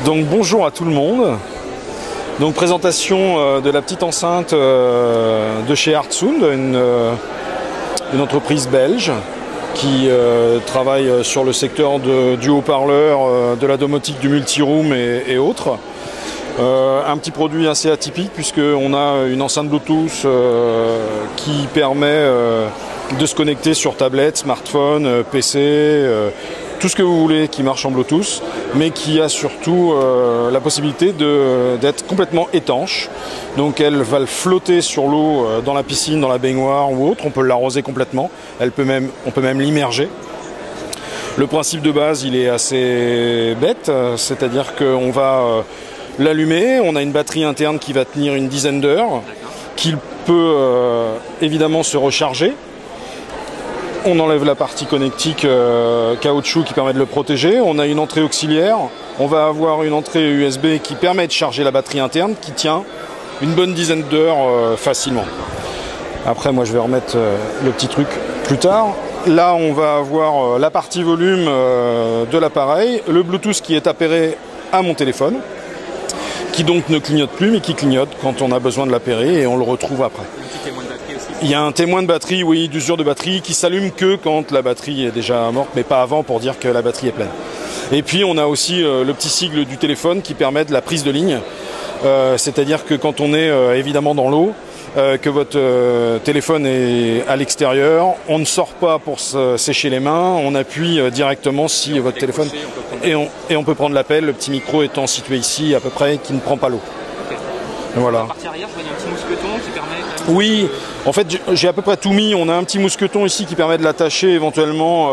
Donc bonjour à tout le monde. Donc présentation de la petite enceinte de chez Artsound, une entreprise belge qui travaille sur le secteur du haut-parleur, de la domotique, du multiroom et autres. Un petit produit assez atypique puisqu'on a une enceinte Bluetooth qui permet de se connecter sur tablette, smartphone, PC, tout ce que vous voulez qui marche en Bluetooth, mais qui a surtout la possibilité d'être complètement étanche. Donc elle va flotter sur l'eau dans la piscine, dans la baignoire ou autre. On peut l'arroser complètement. On peut même l'immerger. Le principe de base, il est assez bête, c'est-à-dire qu'on va l'allumer. On a une batterie interne qui va tenir une dizaine d'heures, qui peut évidemment se recharger. On enlève la partie connectique caoutchouc qui permet de le protéger. On a une entrée auxiliaire. On va avoir une entrée USB qui permet de charger la batterie interne qui tient une bonne dizaine d'heures facilement. Après, moi, je vais remettre le petit truc plus tard. Là, on va avoir la partie volume de l'appareil, le Bluetooth qui est appairé à mon téléphone, qui donc ne clignote plus, mais qui clignote quand on a besoin de l'appairer et on le retrouve après. Il y a un témoin de batterie, oui, d'usure de batterie, qui s'allume que quand la batterie est déjà morte, mais pas avant pour dire que la batterie est pleine. Et puis on a aussi le petit sigle du téléphone qui permet de la prise de ligne. C'est-à-dire que quand on est évidemment dans l'eau, que votre téléphone est à l'extérieur, on ne sort pas pour se sécher les mains, on appuie directement si votre téléphone... Et on peut prendre l'appel, le petit micro étant situé ici à peu près, qui ne prend pas l'eau. Voilà. La partie arrière, il y a un petit mousqueton qui permet... Oui, en fait j'ai à peu près tout mis. On a un petit mousqueton ici qui permet de l'attacher éventuellement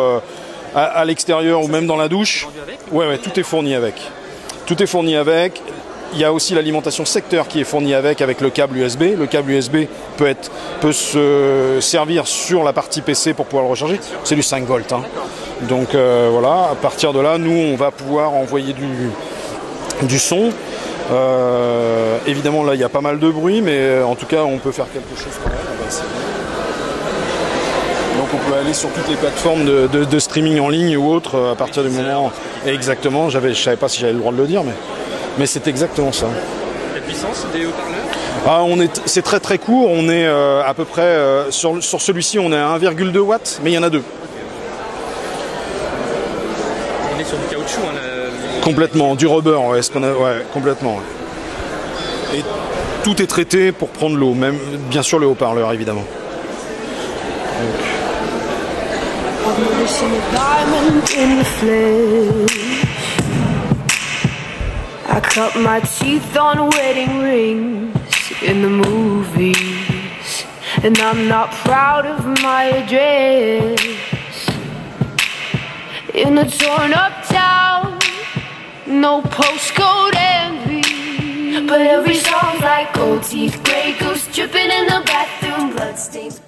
à l'extérieur ou même dans la douche. Ouais, tout est fourni avec. Tout est fourni avec. Il y a aussi l'alimentation secteur qui est fournie avec le câble USB. Le câble USB peut se servir sur la partie PC pour pouvoir le recharger. C'est du 5 volts. Hein. Donc voilà, à partir de là, nous on va pouvoir envoyer du son. Évidemment là il y a pas mal de bruit, mais en tout cas on peut faire quelque chose quand même. Donc on peut aller sur toutes les plateformes de streaming en ligne ou autres à partir du moment... Exactement, je savais pas si j'avais le droit de le dire, mais c'est exactement ça. La puissance des haut-parleurs? C'est très très court, on est à peu près, sur celui-ci on est à 1,2 watts, mais il y en a deux. On est sur du caoutchouc, hein, complètement, du rubber, ouais, complètement. Ouais. Et tout est traité pour prendre l'eau, même bien sûr le haut-parleur évidemment. I cut my teeth on wedding rings in the movies, and I'm not proud of my address. In a torn up town, no postcode envy, but every song's like gold teeth, grey goose dripping in the bathroom, bloodstains.